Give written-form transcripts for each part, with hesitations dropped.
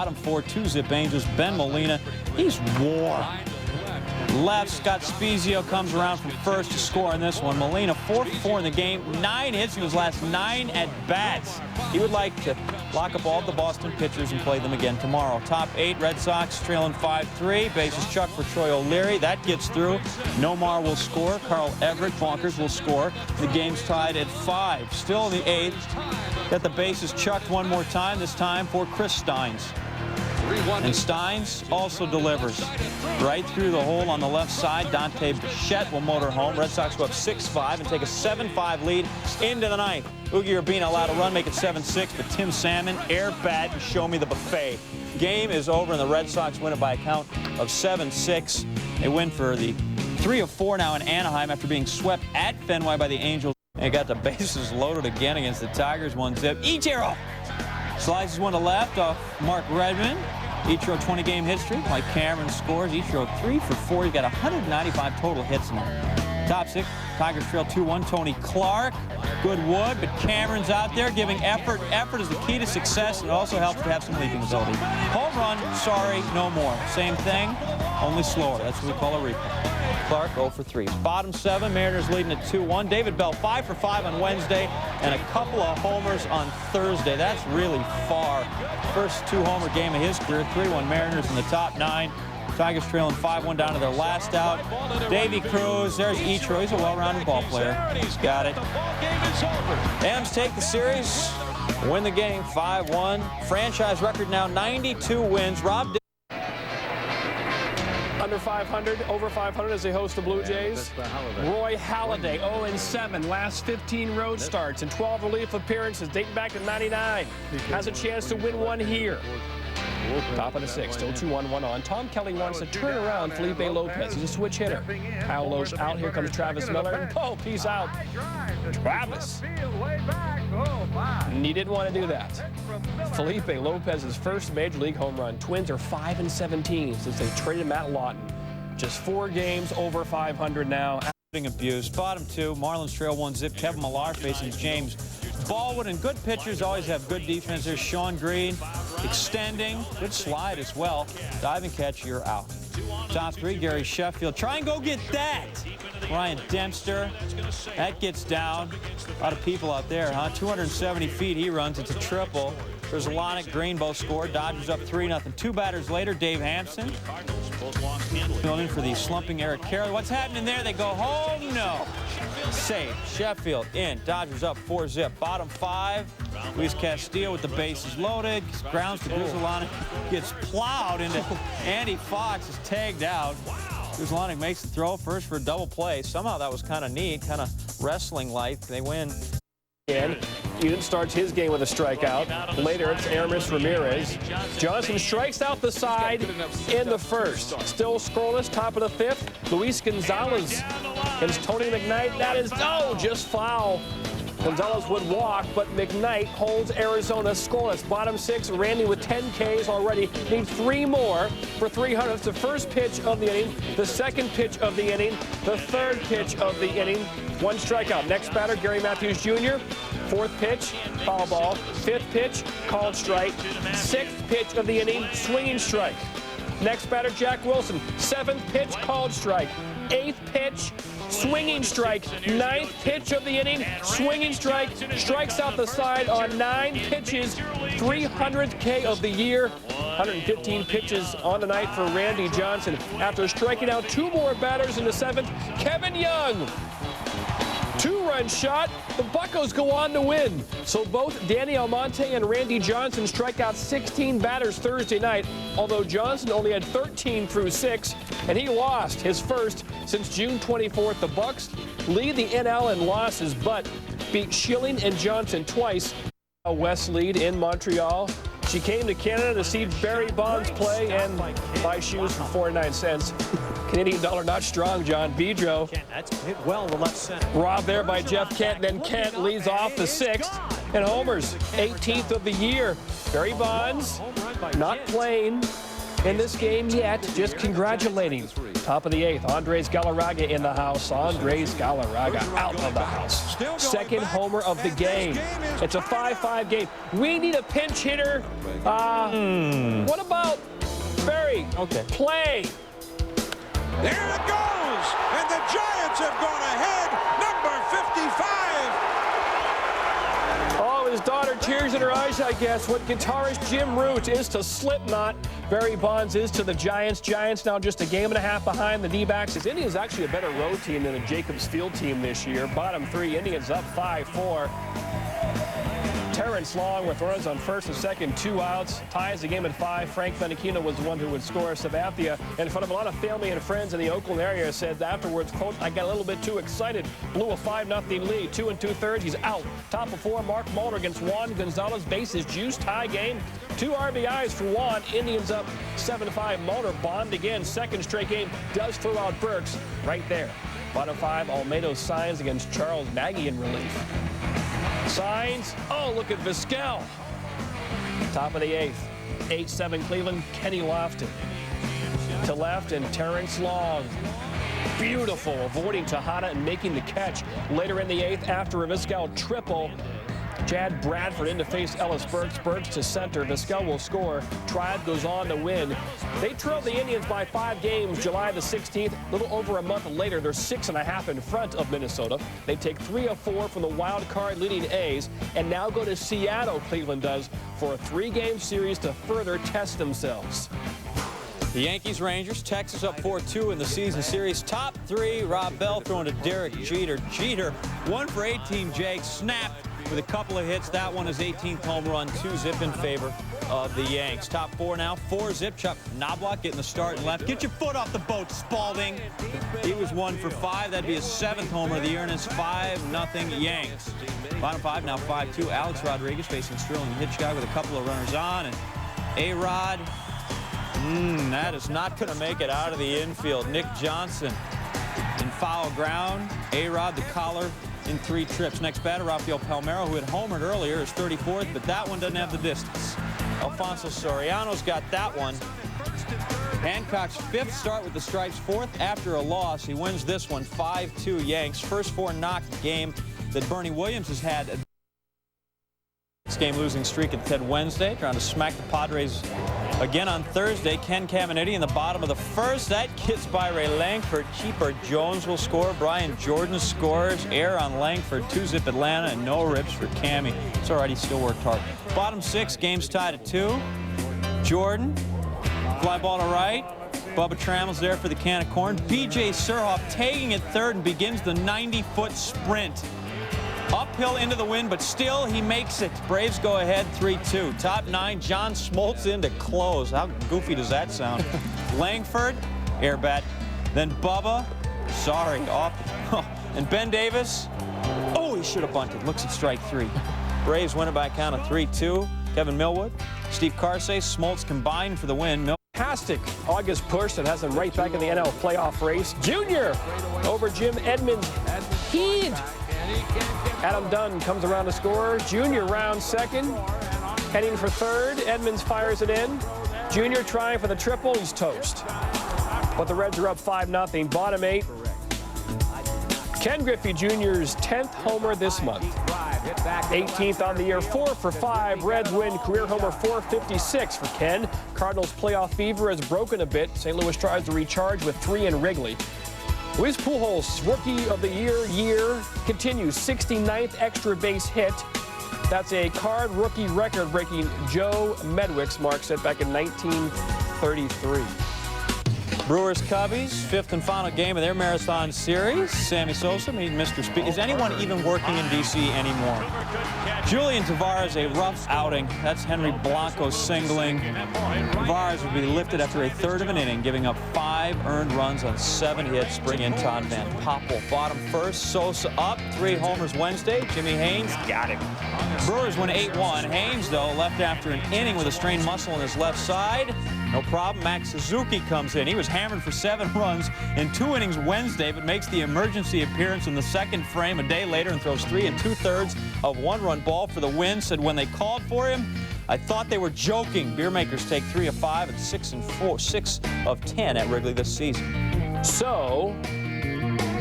Bottom 4, 2-zip Angels. Ben Molina, he's war. Left, Scott Spezio comes around from first to score on this one. Molina 4 for 4 in the game, 9 hits in his last 9 at-bats. He would like to lock up all the Boston pitchers and play them again tomorrow. Top 8, Red Sox trailing 5-3. Bases chuck for Troy O'Leary. That gets through. Nomar will score. Carl Everett, Bonkers, will score. The game's tied at 5. Still in the 8th. Got the bases chucked one more time, this time for Chris Steins. And Steins also delivers right through the hole on the left side. Dante Bichette will motor home. Red Sox go up 6-5 and take a 7-5 lead into the 9th. Oogie Urbina allowed a run, make it 7-6, but Tim Salmon, air bat, and show me the buffet. Game is over, and the Red Sox win it by a count of 7-6. They win for the 3 of 4 now in Anaheim after being swept at Fenway by the Angels. And got the bases loaded again against the Tigers. 1-zip. Ichiro slices one to left off Mark Redmond. Ichiro 20-game history. Mike Cameron scores. Ichiro 3 for 4. He's got 195 total hits in him. Top 6, Tigers trail 2-1. Tony Clark, good wood, but Cameron's out there giving effort. Effort is the key to success, and it also helps to have some leaping ability. Home run, sorry, no more. Same thing, only slower. That's what we call a replay. Clark 0 for 3. Bottom 7, Mariners leading at 2-1. David Bell 5 for 5 on Wednesday and a couple of homers on Thursday. That's really far. First 2-homer game of his career. 3-1 Mariners in the top 9. Tigers trailing 5-1 down to their last out. Davy Cruz, there's Ichiro. He's a well-rounded ball player. He's got it. M's take the series, win the game 5-1. Franchise record now 92 wins. Rob under 500, over 500 as they host the Blue Jays. Roy Halladay, 0-7, last 15 road starts and 12 relief appearances dating back to '99. Has a chance to win one here. Top of the 6th, still 2-1, 1 on. Tom Kelly wants to turn around Felipe Lopez. He's a switch hitter. Kyle Loesch out. Here comes Travis Miller. Oh, he's out. Travis. And he didn't want to do that. Felipe Lopez's first major league home run. Twins are 5-17 since they traded Matt Lawton. Just 4 games over 500 now. Abuse. Bottom 2, Marlins trail 1-zip. Kevin Millar facing James Baldwin, and good pitchers always have good defense. There's Sean Green extending. Good slide as well. Dive and catch, you're out. Top 3, Gary Sheffield. Try and go get that. Ryan Dempster. That gets down. A lot of people out there, huh? 270 feet he runs. It's a triple. There's Lonick, Green both scored. Dodgers up 3-0. 2 batters later, Dave Hampson. Filling in for the slumping Eric Carroll. What's happening there? They go home? No. Save. Sheffield in. Dodgers up 4-zip. Bottom 5. Luis Castillo with the bases loaded. Grounds to Guzolanic. Gets plowed into Andy Fox. Is tagged out. Guzolanic makes the throw first for a double play. Somehow that was kind of neat, kind of wrestling-like. They win. Eden starts his game with a strikeout. Later, it's Aramis Ramirez. Johnson strikes out the side in the first. Still scoreless, top of the 5th. Luis Gonzalez against Tony McKnight. That is, just foul. Gonzalez would walk, but McKnight holds Arizona scoreless. Bottom 6, Randy with 10 Ks already. Needs 3 more for 300. It's the first pitch of the inning, the second pitch of the inning, the third pitch of the inning. 1 strikeout. Next batter, Gary Matthews Jr. 4th pitch, foul ball. 5th pitch, called strike. 6th pitch of the inning, swinging strike. Next batter, Jack Wilson. 7th pitch, called strike. 8th pitch, swinging strike. 9th pitch of the inning, swinging strike. Strikes out the side on 9 pitches. 300th K of the year. 115 pitches on the night for Randy Johnson. After striking out 2 more batters in the 7th, Kevin Young. 2-run shot. The Buccos go on to win. So both Danny Almonte and Randy Johnson strike out 16 batters Thursday night, although Johnson only had 13 through 6, and he lost his first since June 24th. The Bucks lead the NL in losses, but beat Schilling and Johnson twice. West lead in Montreal. She came to Canada to see Barry Bonds play and buy shoes for 49 cents. Canadian dollar not strong, John. Bedro. That's hit well the left center. Robbed there by Jeff Kent. Then Kent leads off the 6th. And homers, 18th of the year. Barry Bonds not playing in this game yet, just congratulating Top of the 8th, Andres Galarraga in the house. Andres Galarraga out of the house. Second homer of the game. It's a 5-5 game. We need a pinch hitter. What about Barry? Okay. Play. There it goes, and the Giants have gone ahead. Number 55. Oh, his daughter, tears in her eyes, I guess. What guitarist Jim Root is to Slipknot, Barry Bonds is to the Giants. Giants now just a game and a half behind the D-backs. His Indians actually a better road team than the Jacobs Field team this year. Bottom 3, Indians up 5-4. Terrence Long with runners on first and second, 2 outs. Ties the game at 5. Frank Menachino was the one who would score. Sabathia, in front of a lot of family and friends in the Oakland area, said afterwards, quote, I got a little bit too excited. Blew a 5-0 lead. 2 2/3. He's out. Top of 4, Mark Mulder against Juan Gonzalez. Bases juice. Tie game. 2 RBIs for Juan. Indians up 7-5. Mulder bombed again. Second straight game. Does throw out Burks right there. Bottom 5, Almedo signs against Charles Nagy in relief. Signs. Oh, look at Vizquel. Top of the 8th. 8-7 Cleveland. Kenny Lofton to left, and Terrence Long. Beautiful, avoiding Tejada and making the catch. Later in the 8th, after a Vizquel triple, Chad Bradford in to face Ellis Burks. Burks to center. Vizquel will score. Tribe goes on to win. They trailed the Indians by 5 games July the 16th. A little over a month later, they're 6.5 in front of Minnesota. They take 3 of 4 from the wild card leading A's and now go to Seattle, Cleveland does, for a 3-game series to further test themselves. The Yankees, Rangers, Texas up 4-2 in the season series. Top 3, Rob Bell throwing to Derek Jeter. Jeter, 1 for 18, Jake, snapped with a couple of hits. That one is 18th home run, 2-zip in favor of the Yanks. Top 4 now, 4-zip. Chuck Knobloch getting the start and left. Get your foot off the boat, Spalding. He was 1 for 5. That'd be his 7th homer of the year, and it's 5-0 Yanks. Bottom 5 now 5-2. Alex Rodriguez facing Sterling Hitchcock with a couple of runners on, and A-Rod. That is not going to make it out of the infield. Nick Johnson in foul ground. A-Rod, the collar, in 3 trips. Next batter, Rafael Palmeiro, who had homered earlier, is 34th, but that one doesn't have the distance. Alfonso Soriano's got that one. Hancock's 5th start with the Stripes, 4th after a loss. He wins this one, 5-2 Yanks. First 4 knock game that Bernie Williams has had. This game losing streak at Ted Wednesday, trying to smack the Padres again on Thursday. Ken Caminiti in the bottom of the 1st. That gets by Ray Langford. Cheaper Jones will score. Brian Jordan scores. Air on Langford. 2-zip Atlanta, and no rips for Cammy. It's all right, he still worked hard. Bottom 6, game's tied at 2. Jordan, fly ball to right. Bubba Trammell's there for the can of corn. B.J. Surhoff taking it 3rd and begins the 90-foot sprint. Uphill into the wind, but still he makes it. Braves go ahead 3-2. Top 9, John Smoltz in to close. How goofy does that sound? Langford, air bat. Then Bubba, sorry, off. And Ben Davis, oh, he should have bunted. Looks at strike 3. Braves win it by a count of 3-2. Kevin Millwood, Steve Carsey, Smoltz combined for the win. Fantastic August push that has them right back in the NL playoff race. Junior over Jim Edmonds. Heed. Adam Dunn comes around to score. Junior rounds 2nd. Heading for 3rd. Edmonds fires it in. Junior trying for the triple. He's toast. But the Reds are up 5-0. Bottom 8. Ken Griffey Jr.'s 10th homer this month. 18th on the year, 4 for 5. Reds win career homer 456 for Ken. Cardinals playoff fever has broken a bit. St. Louis tries to recharge with 3 in Wrigley. Luis Pujols, Rookie of the Year continues. 69th extra base hit. That's a Card rookie record breaking Joe Medwick's mark set back in 1933. Brewers Cubbies, 5th and final game of their marathon series. Sammy Sosa made Mr. Speed. Is anyone even working in D.C. anymore? Julian Tavares, a rough outing. That's Henry Blanco singling. Tavares would be lifted after a 3rd of an inning, giving up 5 earned runs on 7 hits. Bring in Todd Van Poppel. Bottom 1st, Sosa up. 3 homers Wednesday. Jimmy Haynes got him. Brewers win 8-1. Haynes, though, left after an inning with a strained muscle in his left side. No problem. Max Suzuki comes in. He was hammered for 7 runs in 2 innings Wednesday, but makes the emergency appearance in the 2nd frame a day later and throws 3 2/3 of 1-run ball for the win. Said when they called for him, I thought they were joking. Beer makers take 3 of 5 and 6 of 10 at Wrigley this season. So,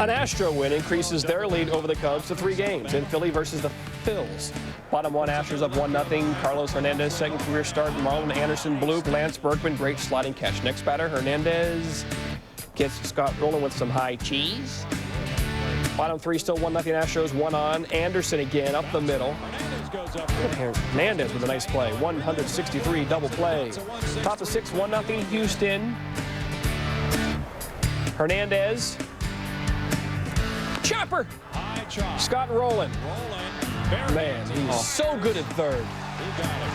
an Astro win increases their lead over the Cubs to 3 games in Philly versus the Phils. Bottom 1, Astros up 1-0. Carlos Hernandez, second career start. Marlon Anderson, bloop. Lance Berkman, great sliding catch. Next batter, Hernandez gets Scott rolling with some high cheese. Bottom 3, still 1-0 Astros, 1 on. Anderson again up the middle. Hernandez with a nice play. 163 double play. Top of 6, 1-0 Houston. Hernandez. Chopper. Scott Rowland. Man, he's so good at third.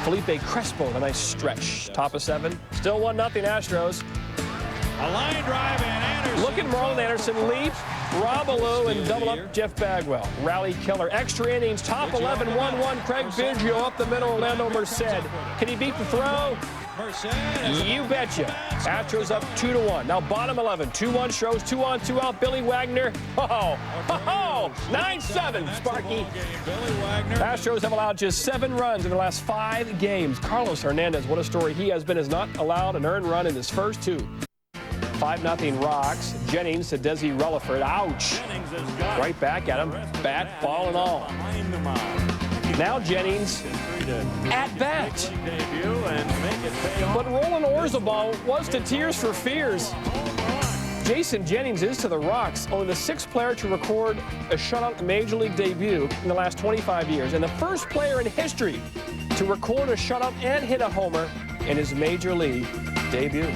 Felipe Crespo with a nice stretch. Top of 7. Still 1-0 Astros. A line drive and Anderson. Look at Marlon Anderson leap. Robalou and double up Jeff Bagwell. Rally killer. Extra innings. Top 11, 1-1. Craig Biggio up the middle. Orlando Merced. Can he beat the throw? You betcha. Astros up 2-1. Now bottom 11. 2-1 shows. 2 on, 2 out. Billy Wagner. Oh, 9-7. Sparky. Astros have allowed just 7 runs in the last 5 games. Carlos Hernandez, what a story he has been, has not allowed an earned run in his first 2. 5-0 Rocks. Jennings to Desi Relaford. Ouch. Right back at him. Bat, ball, and all. Now Jennings at bat. But Roland Orzabal was to tears for fears. Jason Jennings is to the Rocks, only the 6th player to record a shutout Major League debut in the last 25 years, and the 1st player in history to record a shutout and hit a homer in his Major League debut.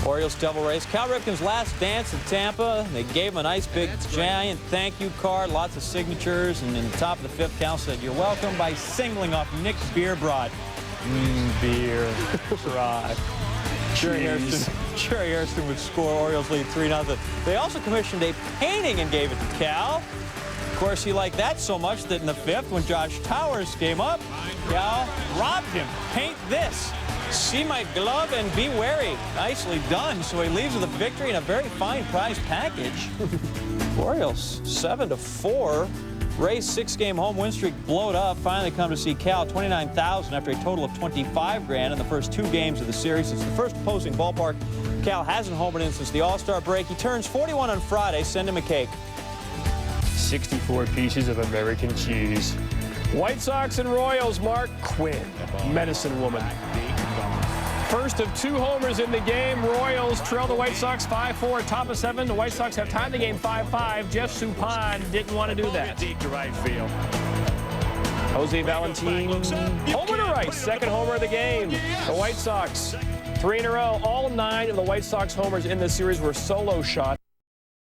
Orioles double race. Cal Ripken's last dance in Tampa. They gave him a nice big giant thank you card, lots of signatures, and in the top of the 5th, Cal said, "You're welcome," by singling off Nick Beerbrod. Beer. Brod. Jerry Hairston would score. Orioles lead 3-0. They also commissioned a painting and gave it to Cal. Of course, he liked that so much that in the 5th, when Josh Towers came up, Cal robbed him. Paint this. See my glove and be wary. Nicely done. So he leaves with a victory and a very fine prize package. Orioles 7-4. Rays 6-game home win streak blowed up. Finally come to see Cal 29,000 after a total of 25 grand in the first 2 games of the series. It's the first opposing ballpark Cal hasn't homered in since the All-Star break. He turns 41 on Friday. Send him a cake. 64 pieces of American cheese. White Sox and Royals. Mark Quinn, medicine woman. First of 2 homers in the game. Royals trail the White Sox 5-4. Top of 7. The White Sox have tied the game 5-5. Jeff Suppan didn't want to do that. Deep to right field. Jose Valentin, homer to right. 2nd homer of the game. The White Sox, 3 in a row. All 9 of the White Sox homers in this series were solo shots.